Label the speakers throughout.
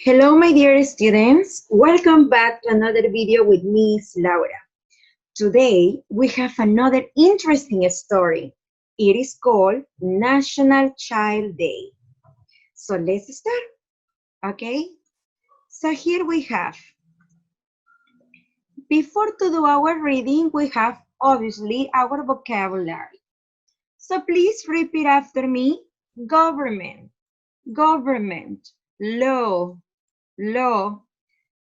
Speaker 1: Hello, my dear students. Welcome back to another video with Miss Laura. Today, we have another interesting story. It is called National Child Day. So let's start, okay? So here we have, before to do our reading, we have obviously our vocabulary. So please repeat after me. Government, government, law, law,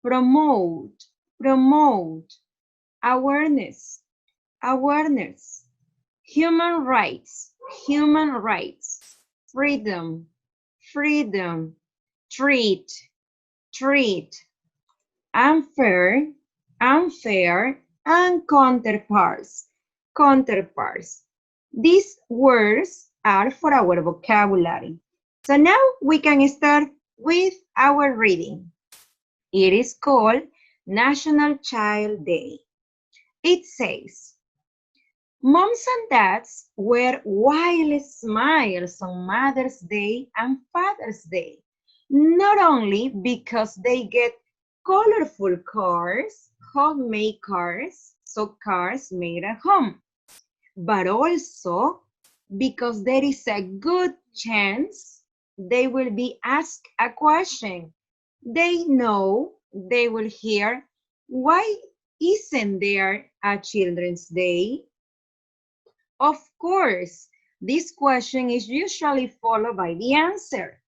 Speaker 1: promote, promote, awareness, awareness, human rights, human rights, freedom, freedom, treat, treat, unfair, unfair, and counterparts, counterparts. These words are for our vocabulary. So now we can start with our reading. It is called National Child Day. It says, moms and dads wear wild smiles on Mother's Day and Father's Day, not only because they get colorful cars, homemade cars, so cars made at home, but also because there is a good chance they will be asked a question. They know they will hear, why isn't there a Children's Day? Of course, this question is usually followed by the answer,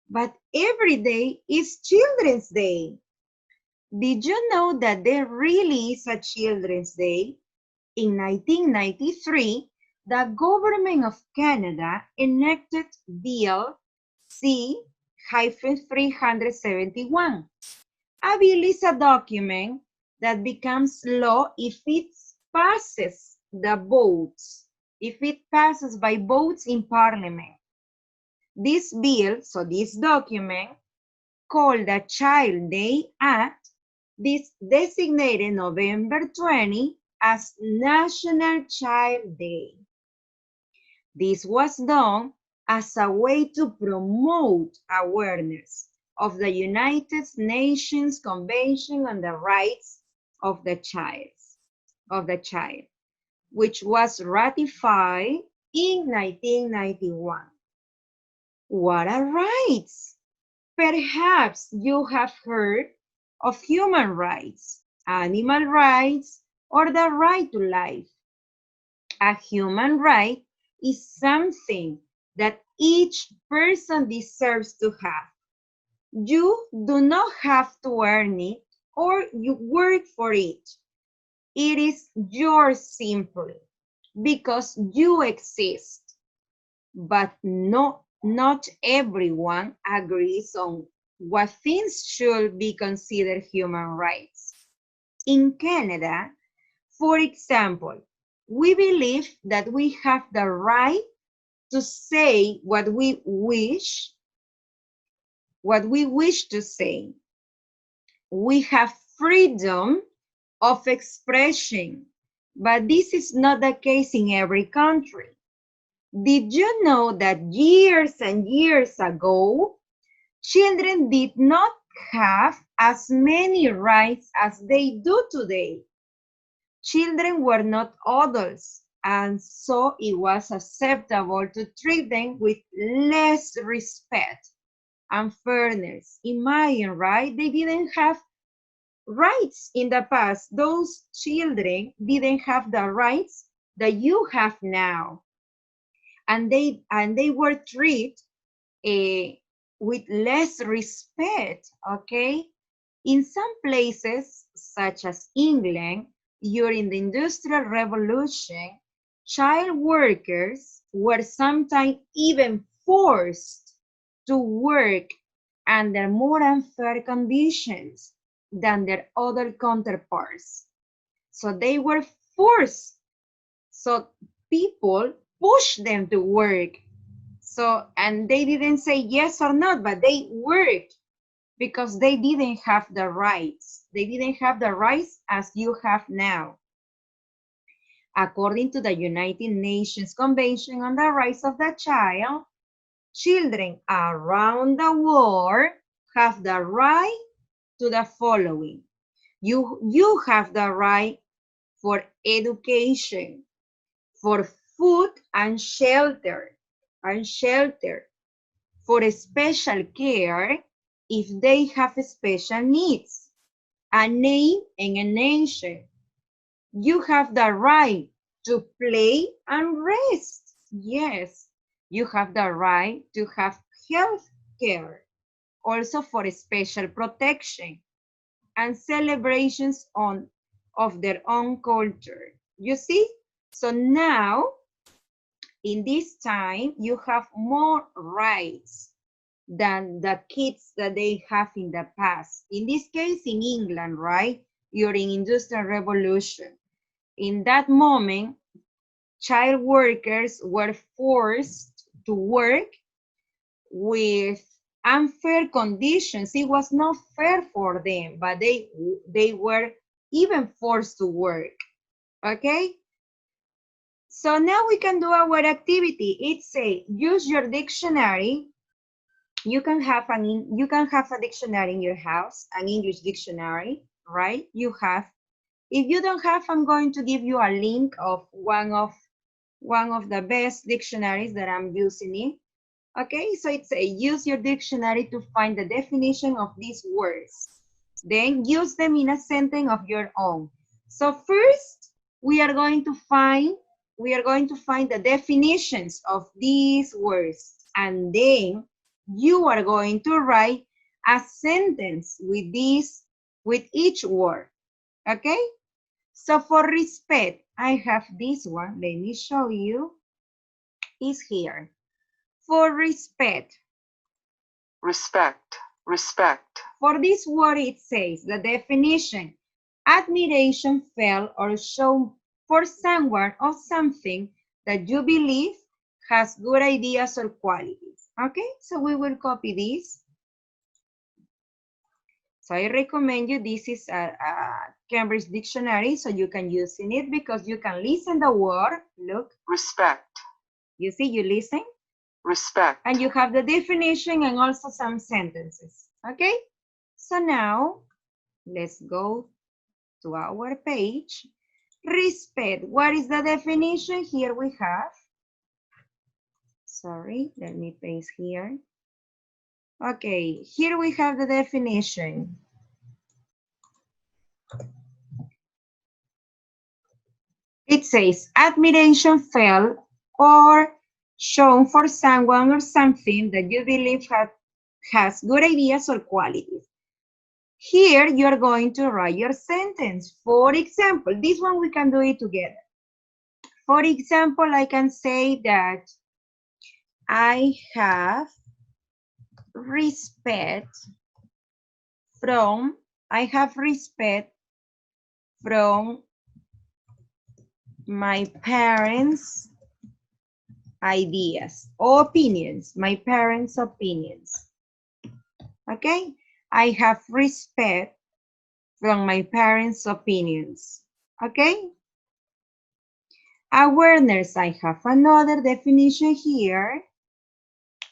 Speaker 1: but every day is Children's Day. Did you know that there really is a Children's Day? In 1993, the government of Canada enacted Bill C-371. A bill is a document that becomes law if it passes the votes, if it passes by votes in Parliament. This bill, so this document, called the Child Day Act, this designated November 20 as National Child Day. This was done as a way to promote awareness of the United Nations Convention on the Rights of the Child, which was ratified in 1991. What are rights? Perhaps you have heard of human rights, animal rights, or the right to life. A human right is something that each person deserves to have. You do not have to earn it or you work for it. It is yours simply because you exist. But not everyone agrees on what things should be considered human rights. In Canada, for example, we believe that we have the right to say what we wish to say. We have freedom of expression, but this is not the case in every country. Did you know that years and years ago, children did not have as many rights as they do today? Children were not adults, and so it was acceptable to treat them with less respect and fairness. Imagine, right? They didn't have rights in the past. Those children didn't have the rights that you have now. And they were treated with less respect, okay? In some places, such as England, during the Industrial Revolution, child workers were sometimes even forced to work under more unfair conditions than their other counterparts. So they were forced. So people pushed them to work. So, and they didn't say yes or not, but they worked because they didn't have the rights. They didn't have the rights as you have now. According to the United Nations Convention on the Rights of the Child, children around the world have the right to the following. You have the right for education, for food and shelter, for special care if they have special needs, a name and a nation. You have the right to play and rest. Yes, you have the right to have health care, also for special protection and celebrations of their own culture. You see? So now, in this time, you have more rights than the kids that they have in the past. In this case, in England, right? During Industrial Revolution. In that moment, child workers were forced to work with unfair conditions. It was not fair for them, but they were even forced to work. Okay? So now we can do our activity. It says use your dictionary. You can have a dictionary in your house, an English dictionary, right? You have. If you don't have, I'm going to give you a link of one of the best dictionaries that I'm using it. Okay, so it's use your dictionary to find the definition of these words. Then use them in a sentence of your own. So first, we are going to find the definitions of these words, and then you are going to write a sentence with each word. Okay? So for respect, I have this one. Let me show you. It's here. For respect.
Speaker 2: Respect, respect.
Speaker 1: For this word, it says the definition: admiration, felt, or shown for someone or something that you believe has good ideas or qualities. Okay, so we will copy this. So I recommend you, this is a Cambridge Dictionary, so you can use in it because you can listen the word. Look.
Speaker 2: Respect.
Speaker 1: You see, you listen.
Speaker 2: Respect.
Speaker 1: And you have the definition and also some sentences. Okay? So now, let's go to our page. Respect. What is the definition? Here we have. Sorry, let me paste here. Okay, here we have the definition. It says, admiration felt or shown for someone or something that you believe has good ideas or qualities. Here, you're going to write your sentence. For example, this one we can do it together. For example, I can say that I have respect from my parents' ideas or opinions, my parents' opinions. Okay? I have respect from my parents' opinions. Okay? Awareness, I have another definition here.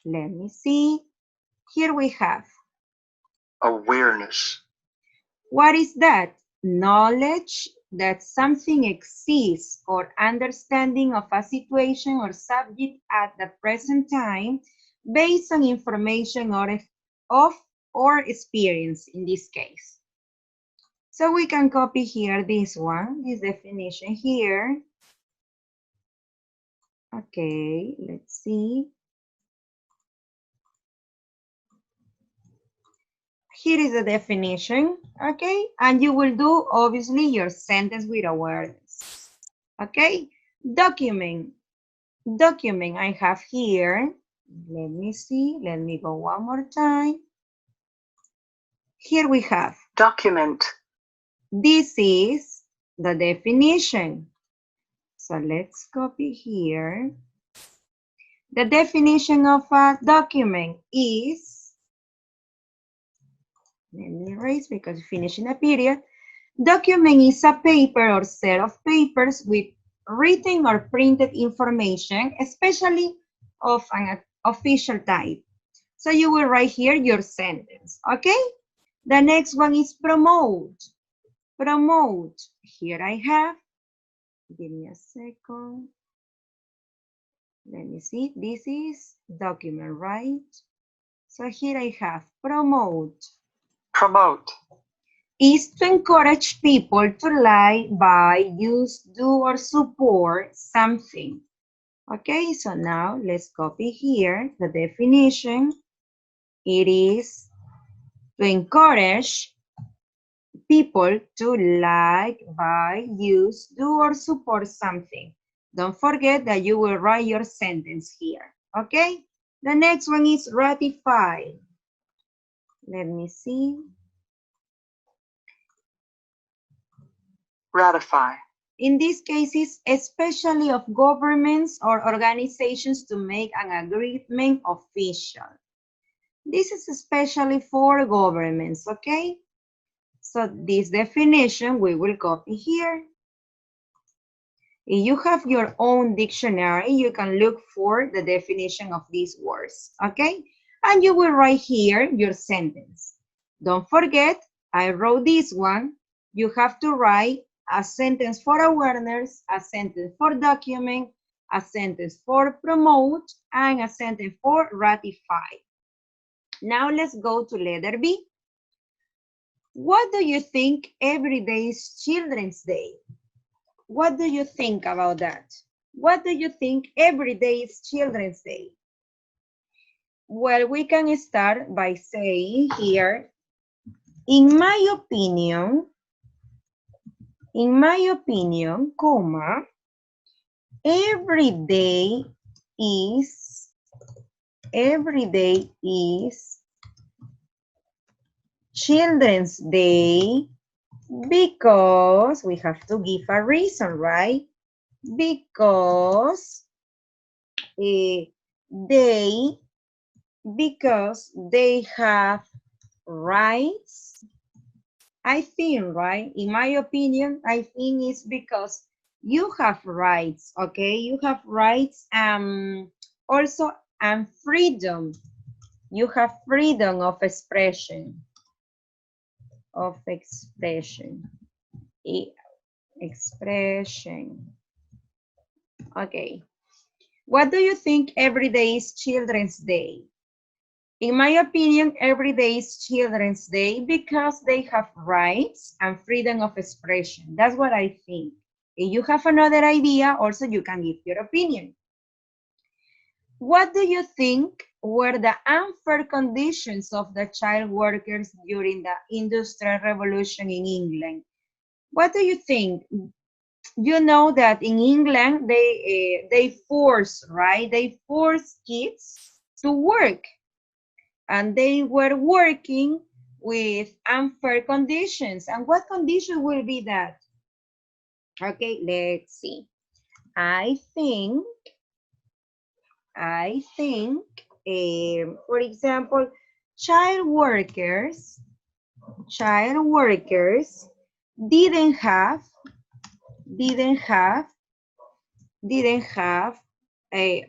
Speaker 1: Let me see. Here we have.
Speaker 2: Awareness.
Speaker 1: What is that? Knowledge that something exists or understanding of a situation or subject at the present time based on information or experience in this case. So we can copy here this one, this definition here. Okay, let's see. Here is the definition, okay? And you will do, obviously, your sentence with awareness, okay? Document. Document I have here. Let me see. Let me go one more time. Here we have.
Speaker 2: Document.
Speaker 1: This is the definition. So let's copy here. The definition of a document is, let me erase because finishing a period. Document is a paper or set of papers with written or printed information, especially of an official type, So you will write here your sentence, okay? The next one is promote. Promote. Here I have, give me a second. Let me see, this is document, right? So here I have promote.
Speaker 2: Promote.
Speaker 1: Is to encourage people to like, buy, use, do, or support something. Okay, so now let's copy here the definition. It is to encourage people to like, buy, use, do, or support something. Don't forget that you will write your sentence here, okay? The next one is ratify. Let me see.
Speaker 2: Ratify.
Speaker 1: In these cases, especially of governments or organizations to make an agreement official. This is especially for governments, okay? So this definition we will copy here. If you have your own dictionary, you can look for the definition of these words, okay? And you will write here your sentence. Don't forget, I wrote this one. You have to write a sentence for awareness, a sentence for document, a sentence for promote, and a sentence for ratify. Now let's go to letter B. What do you think every day is Children's Day? What do you think about that? What do you think every day is Children's Day? Well, we can start by saying here, in my opinion, comma, every day is Children's Day because we have to give a reason, right? Because they have rights. I think, right? In my opinion, I think it's because you have rights, okay? You have rights also and freedom. You have freedom of expression. Expression. Okay. What do you think every day is Children's Day? In my opinion, every day is Children's Day because they have rights and freedom of expression. That's what I think. If you have another idea, also you can give your opinion. What do you think were the unfair conditions of the child workers during the Industrial Revolution in England? What do you think? You know that in England, they force, right? They force kids to work. And they were working with unfair conditions. And what condition will be that? Okay, let's see. I think, for example, child workers didn't have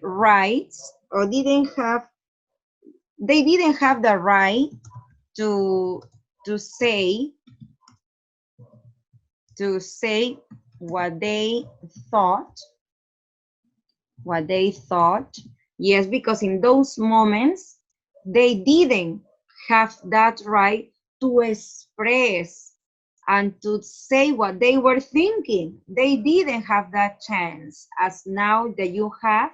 Speaker 1: rights, or they didn't have the right to say what they thought. Yes, because in those moments they didn't have that right to express and to say what they were thinking. They didn't have that chance. As now that you have,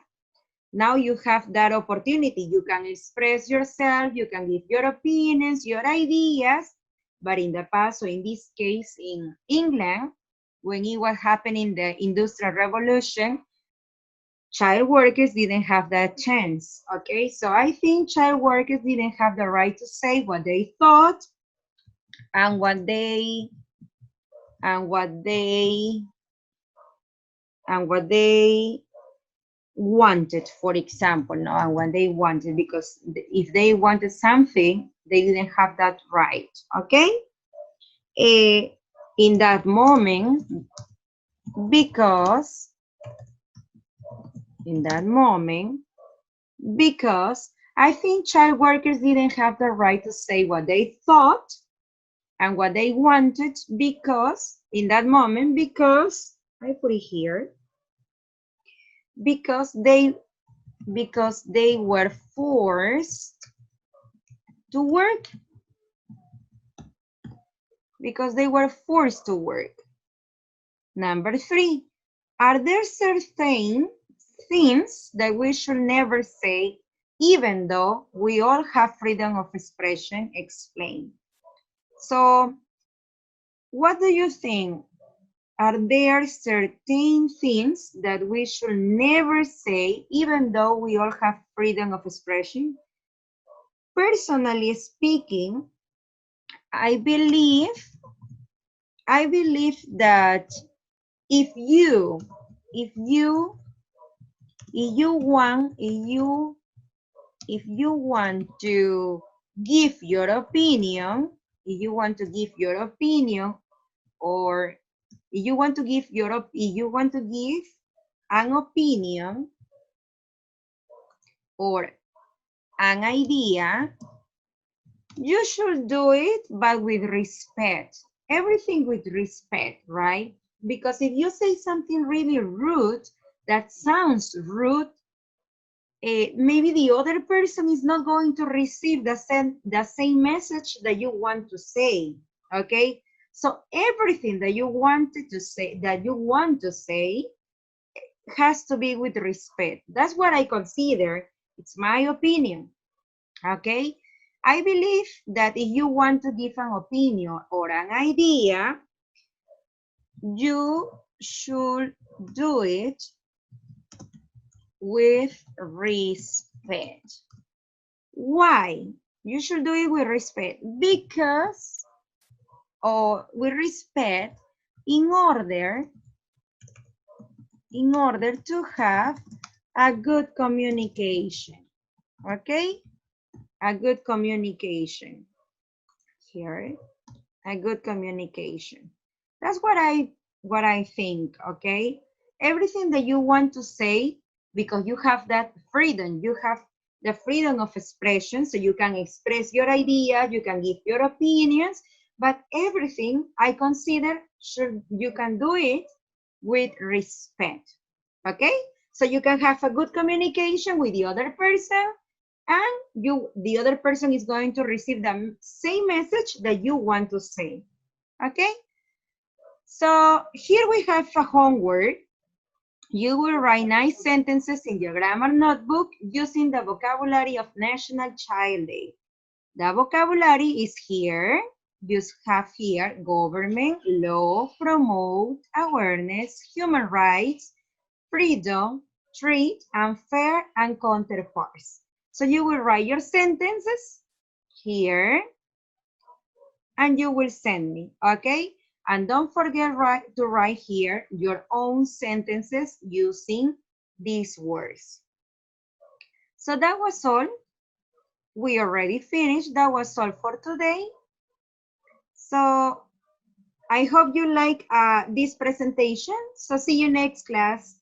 Speaker 1: now you have that opportunity. You can express yourself, you can give your opinions, your ideas, but in the past, so in this case in England, when it was happening the Industrial Revolution, child workers didn't have that chance, okay? So I think child workers didn't have the right to say what they thought and what they wanted, for example, no, and what they wanted, because if they wanted something, they didn't have that right, okay? In that moment, because I think child workers didn't have the right to say what they thought and what they wanted because, in that moment, because, I put it here, because they were forced to work. Because they were forced to work. Number 3, are there certain things that we should never say even though we all have freedom of expression? Explain. So, what do you think? Are there certain things that we should never say even though we all have freedom of expression? Personally speaking, I believe that if you want to give your opinion, or if you want to give an opinion or an idea, you should do it, but with respect. Everything with respect, right? Because if you say something really rude, that sounds rude, maybe the other person is not going to receive the same message that you want to say, okay? So everything that you want to say has to be with respect. That's what I consider. It's my opinion, okay? I believe that if you want to give an opinion or an idea, you should do it with respect. Why? You should do it with respect because, or with respect, in order to have a good communication, okay? A good communication. Here, a good communication. That's what I think, okay? Everything that you want to say, because you have that freedom, you have the freedom of expression, so you can express your idea, you can give your opinions, but everything I consider you can do it with respect, okay? So you can have a good communication with the other person, and the other person is going to receive the same message that you want to say, okay? So here we have a homework. You will write 9 sentences in your grammar notebook using the vocabulary of National Child Day. The vocabulary is here. You have here government, law, promote, awareness, human rights, freedom, treat, unfair, and counterparts. So you will write your sentences here and you will send me, okay? And don't forget to write here your own sentences using these words. So that was all. We already finished. That was all for today. So I hope you like this presentation. So see you next class.